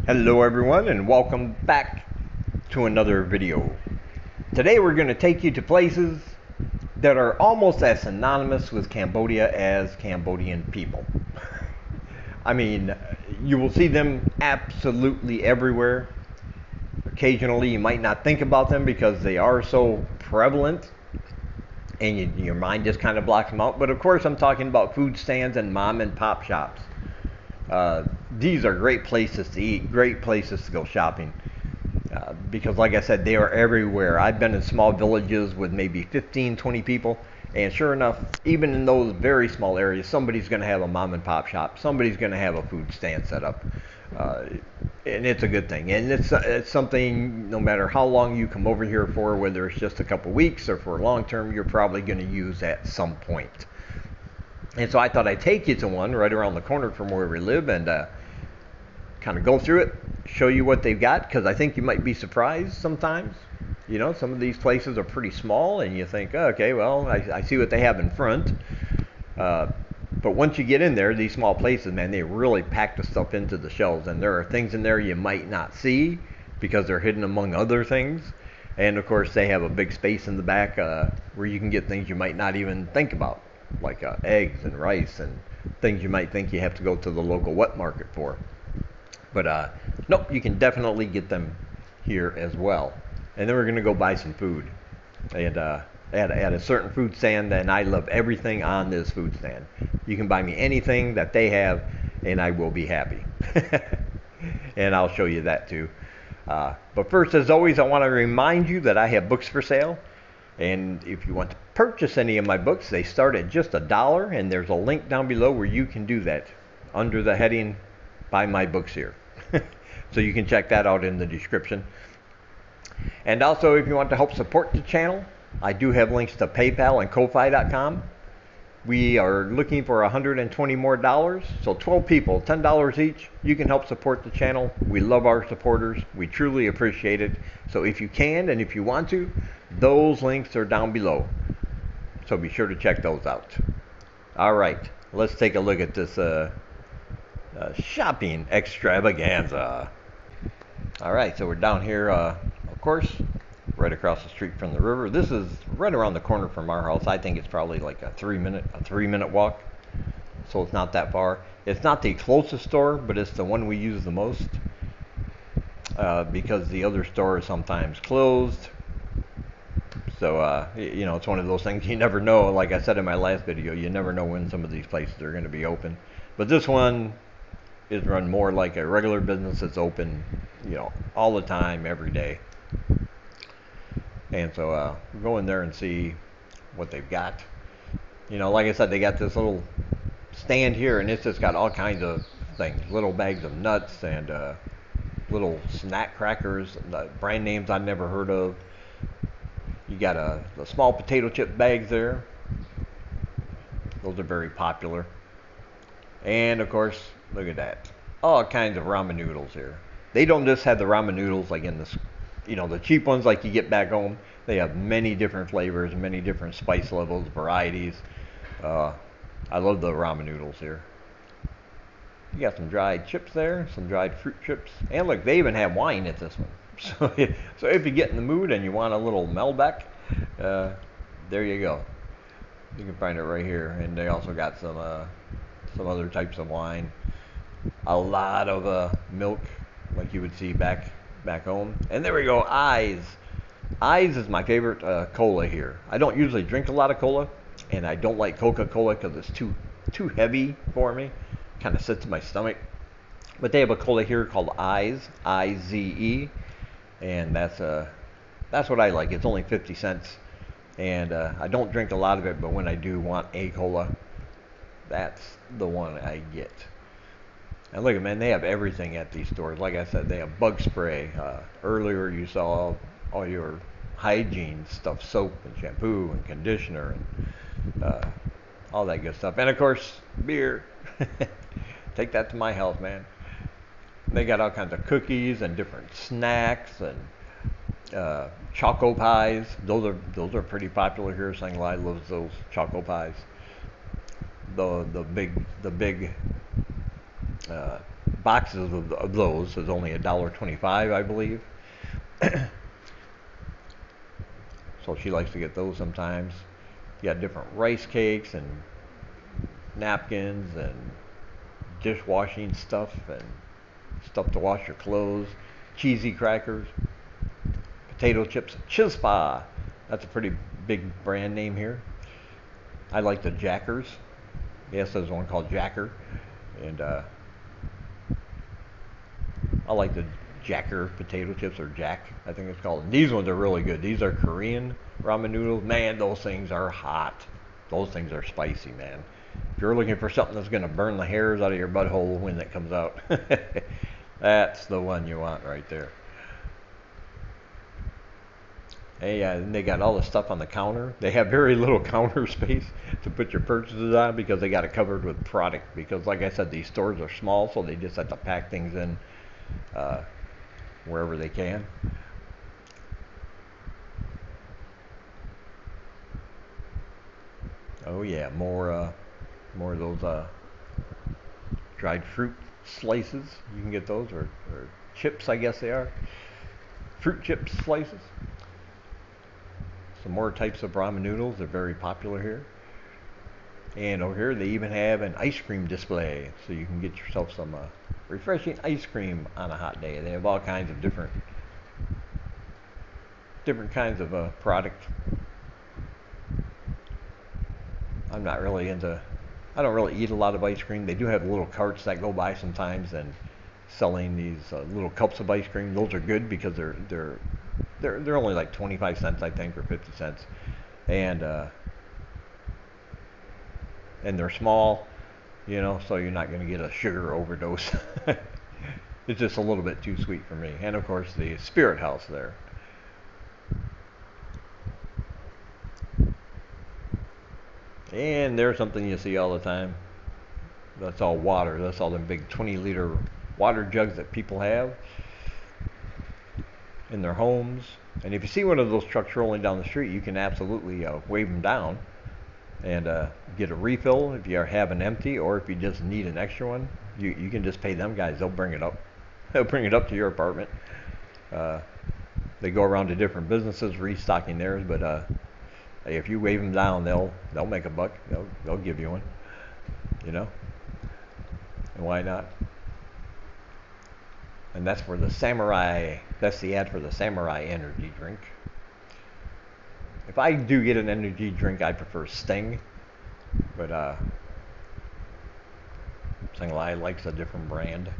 Hello everyone and welcome back to another video. Today we're going to take you to places that are almost as synonymous with Cambodia as Cambodian people. I mean, you will see them absolutely everywhere. Occasionally you might not think about them because they are so prevalent and your mind just kind of blocks them out. But of course I'm talking about food stands and mom and pop shops. These are great places to eat, great places to go shopping. Because like I said, they are everywhere. I've been in small villages with maybe 15, 20 people, and sure enough, even in those very small areas, somebody's going to have a mom and pop shop. Somebody's going to have a food stand set up. And it's a good thing. And it's something, no matter how long you come over here for, whether it's just a couple weeks or for long term, you're probably going to use at some point. And so I thought I'd take you to one right around the corner from where we live and kind of go through it, show you what they've got, because I think you might be surprised sometimes. You know, some of these places are pretty small and you think, oh, okay, well, I see what they have in front. But once you get in there, these small places, man, they really pack the stuff into the shelves, and there are things in there you might not see because they're hidden among other things. And of course, they have a big space in the back where you can get things you might not even think about, like eggs and rice and things you might think you have to go to the local wet market for. But nope, you can definitely get them here as well. And then we're going to go buy some food. And at a certain food stand, and I love everything on this food stand. You can buy me anything that they have, and I will be happy. And I'll show you that too. But first, as always, I want to remind you that I have books for sale. And if you want to purchase any of my books, they start at just $1, and there's a link down below where you can do that under the heading Buy My Books Here. So you can check that out in the description. And also, if you want to help support the channel, I do have links to PayPal and Ko-Fi.com. We are looking for $120 more, so 12 people, $10 each. You can help support the channel. We love our supporters. We truly appreciate it. So if you can and if you want to, those links are down below. So be sure to check those out. All right, let's take a look at this shopping extravaganza. All right, so we're down here, of course, right across the street from the river. This is right around the corner from our house. I think it's probably like a three minute walk, so it's not that far. It's not the closest store, but it's the one we use the most because the other store is sometimes closed. So you know, it's one of those things you never know. Like I said in my last video, you never know when some of these places are going to be open. But this one is run more like a regular business that's open, you know, all the time, every day. And so we'll go in there and see what they've got. You know, like I said, they got this little stand here, and it's just got all kinds of things. Little bags of nuts and little snack crackers, brand names I've never heard of. You got the small potato chip bags there. Those are very popular. And of course, look at that. All kinds of ramen noodles here. They don't just have the ramen noodles like in the, you know, the cheap ones like you get back home. They have many different flavors, many different spice levels, varieties. I love the ramen noodles here. You got some dried chips there, some dried fruit chips. And look, they even have wine at this one. So if you get in the mood and you want a little Melbeck, there you go. You can find it right here. And they also got some other types of wine. A lot of milk, like you would see back home. And there we go, Eyes. Eyes is my favorite cola here. I don't usually drink a lot of cola, and I don't like Coca-Cola because it's too heavy for me. Kind of sits in my stomach. But they have a cola here called Eyes, I-Z-E, and that's what I like. It's only 50 cents, and I don't drink a lot of it, but when I do want a cola, that's the one I get. And look, man, they have everything at these stores. Like I said, they have bug spray. Earlier you saw all your hygiene stuff, soap and shampoo and conditioner and all that good stuff. And of course, beer. Take that to my house, man. They got all kinds of cookies and different snacks and choco pies. Those are pretty popular here. Sanglai loves those choco pies. The big boxes of those is only $1.25, I believe. So she likes to get those sometimes. You got different rice cakes and napkins and dishwashing stuff and stuff to wash your clothes, cheesy crackers, potato chips, Chispa. That's a pretty big brand name here. I like the Jackers. Yes, there's one called Jacker, and I like the Jacker potato chips, or Jack, I think it's called. And these ones are really good. These are Korean ramen noodles. Man, those things are hot. Those things are spicy, man. If you're looking for something that's going to burn the hairs out of your butthole when it comes out, that's the one you want right there. And they got all the stuff on the counter. They have very little counter space to put your purchases on because they got it covered with product. Because, like I said, these stores are small, so they just have to pack things in wherever they can. Oh yeah, more of those dried fruit slices. You can get those, or chips, I guess they are. Fruit chip slices. Some more types of ramen noodles. They're very popular here. And over here, they even have an ice cream display, so you can get yourself some refreshing ice cream on a hot day. They have all kinds of different kinds of product. I'm not really into. I don't really eat a lot of ice cream. They do have little carts that go by sometimes and selling these little cups of ice cream. Those are good because they're only like 25 cents, I think, or 50 cents, and they're small, so you're not going to get a sugar overdose. It's just a little bit too sweet for me. And of course, the Spirit House there. And there's something you see all the time. That's all water. That's all the big 20-liter water jugs that people have in their homes. And if you see one of those trucks rolling down the street, you can absolutely wave them down and get a refill if you have an empty, or if you just need an extra one. You can just pay them guys. They'll bring it up. They'll bring it up to your apartment. They go around to different businesses restocking theirs, but if you wave them down, they'll make a buck. They'll give you one. And why not? And that's for the Samurai. That's the ad for the Samurai energy drink. If I do get an energy drink, I prefer Sting, but Samurai likes a different brand.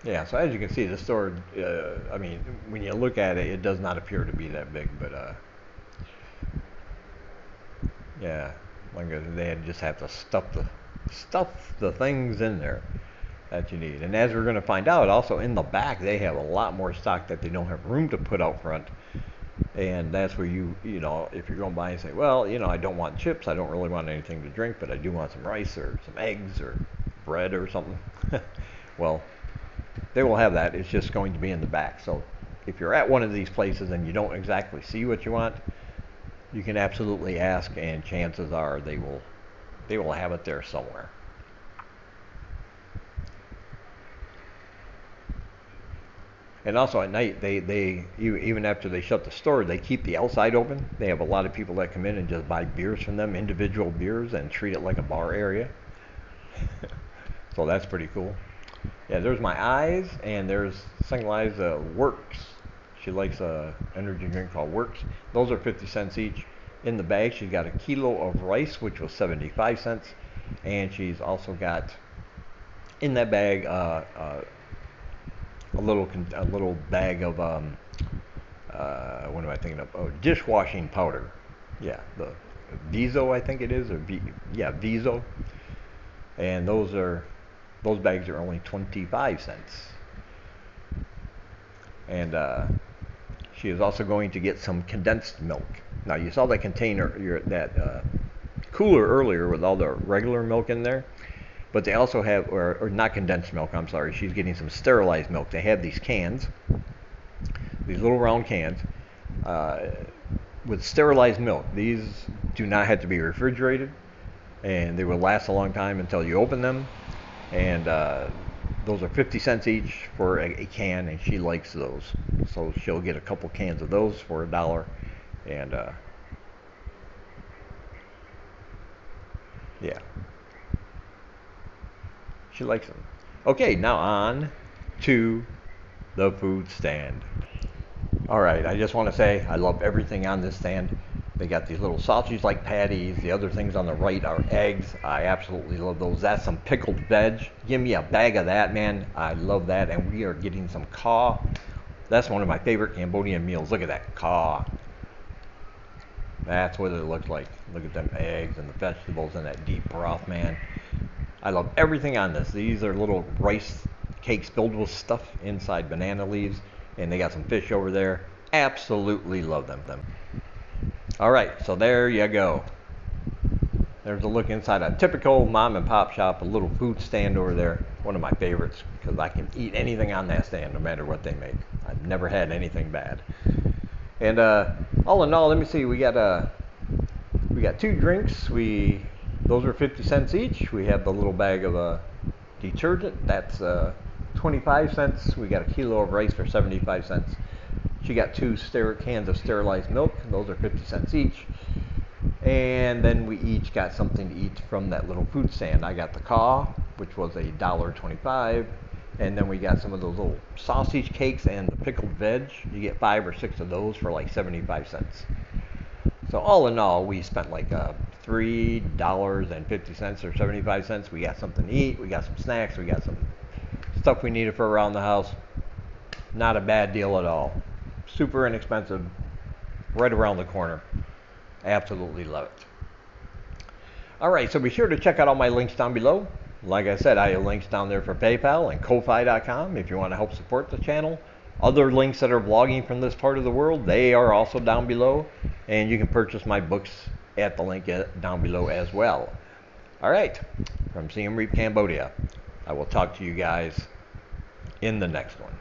Yeah, so as you can see, the store, I mean, when you look at it, it does not appear to be that big, but yeah, like they just have to stuff the things in there that you need. And as we're going to find out, also in the back, they have a lot more stock that they don't have room to put out front. And that's where if you're going by and say, well, I don't want chips, I don't really want anything to drink, but I do want some rice or some eggs or bread or something. Well, they will have that. It's just going to be in the back. So if you're at one of these places and you don't exactly see what you want, you can absolutely ask, and chances are they will have it there somewhere. And also at night, they even after they shut the store, they keep the outside open. They have a lot of people that come in and just buy beers from them, individual beers, and treat it like a bar area. So that's pretty cool. Yeah, there's my eyes, and there's Singlai's Works. She likes a energy drink called Works. Those are 50 cents each. In the bag, she's got a kilo of rice, which was 75 cents, and she's also got in that bag a little bag of what am I thinking of? Oh, dishwashing powder. Yeah, the Viso, I think it is, or Viso. And those bags are only 25 cents. And she is also going to get some condensed milk. Now you saw that container, that cooler earlier with all the regular milk in there. But they also have, or not condensed milk, I'm sorry, she's getting some sterilized milk. They have these cans, these little round cans, with sterilized milk. These do not have to be refrigerated. and they will last a long time until you open them. And those are 50 cents each for a can, and she likes those, so she'll get a couple cans of those for $1. And yeah, she likes them. Okay, now on to the food stand. Alright, I just want to say I love everything on this stand. They got these little sausage-like patties. The other things on the right are eggs. I absolutely love those. That's some pickled veg. Give me a bag of that, man. I love that. And we are getting some kaw. That's one of my favorite Cambodian meals. Look at that kaw. That's what it looks like. Look at them eggs and the vegetables and that deep broth, man. I love everything on this. These are little rice cakes filled with stuff inside banana leaves. And they got some fish over there. Absolutely love them. Alright, so there you go. There's a look inside a typical mom and pop shop, a little food stand over there. One of my favorites, because I can eat anything on that stand no matter what they make. I've never had anything bad. And all in all, let me see, we got 2 drinks. Those are 50 cents each. We have the little bag of detergent. That's 25 cents. We got a kilo of rice for 75 cents. She got 2 cans of sterilized milk. Those are 50 cents each. And then we each got something to eat from that little food stand. I got the kaw, which was $1.25. And then we got some of those little sausage cakes and the pickled veg. You get 5 or 6 of those for like 75 cents. So all in all, we spent like $3.50 or 75 cents. We got something to eat. We got some snacks. We got some stuff we needed for around the house. Not a bad deal at all. Super inexpensive. Right around the corner. Absolutely love it. Alright, so be sure to check out all my links down below. Like I said, I have links down there for PayPal and Ko-Fi.com if you want to help support the channel. Other links that are vlogging from this part of the world, they are also down below. And you can purchase my books at the link down below as well. Alright, from Siem Reap, Cambodia, I will talk to you guys in the next one.